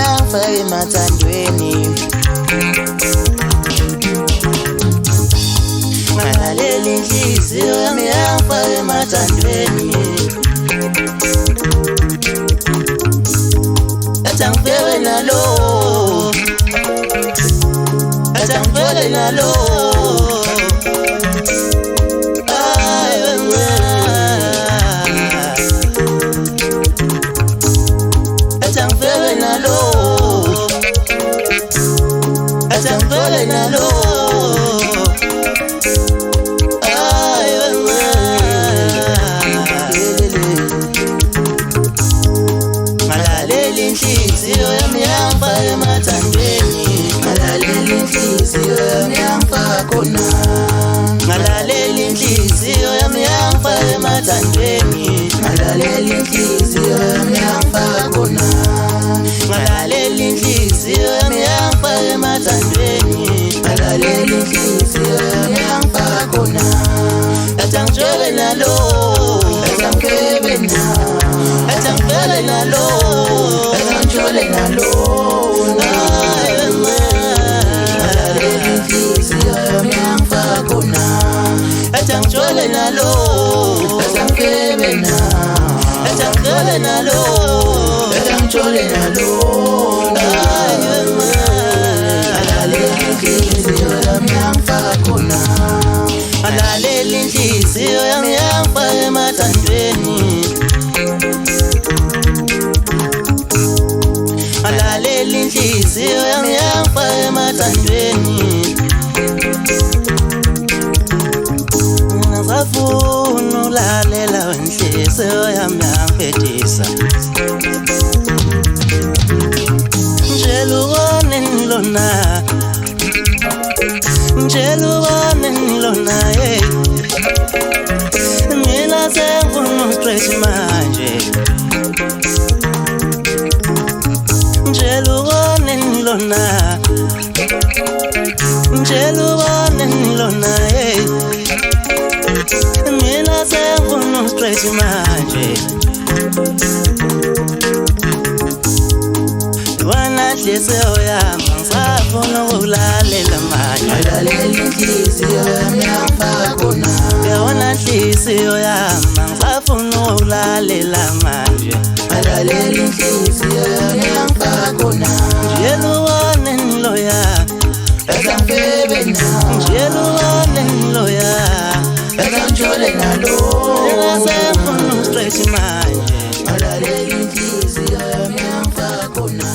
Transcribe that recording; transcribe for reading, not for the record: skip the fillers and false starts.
yangifaka emathandweni. Ngalalela inhliziyo yami yangifaka emathandweni. Athi angifeke nalo, athi angifeke nalo. Ngalalela inhliziyo yami yangifaka emathandweni. Ngalalela inhliziyo yami yangifaka khona. Ngalalela inhliziyo yami yangifaka emathandweni. Ngalalela inhliziyo yami yangifaka khona. Ngalalela inhliziyo yami yangifaka emathandweni. Ngalalela inhliziyo yami yangifaka khona. Athi angijwayele nalo, athi angigebe na, athi angivele nalo, athi angijole nalo. Ngalalela inhliziyo yami yangifaka khona. Athi angijole nalo, athi angigebe na, athi angivele nalo, athi angijole nalo. Ngalalela inhliziyo yami yangifaka khona. Ngalalela inhliziyo yami yangifaka emathandweni. Ngalalela inhliziyo yami yangifaka emathandweni. Ngisafuna ukulalela inhliziyo yami yangiphethisa. Ngitshela ubone ngilona, ngitshela ubone ngilona, mina sengifuna uku-stretch manje. Ngitshela ubone ngilona, ngitshela ubone ngilona, mina sengifuna uku-stretch manje. Wena nhliziyo yami ngisafuna ukulalela manje. Ngalalela inhliziyo yami yangifaka khona. Yona nhliziyo yami ngisafuna ukulalela manje. Ngalalela inhliziyo yami yangifaka khona. Ngitshela ubone ngiloya, athi angigebe na, ngitshela ubone ngiloya, athi angijole nalo. Mina sengifuna uku-stretch manje. Ngalalela inhliziyo yami yangifaka khona.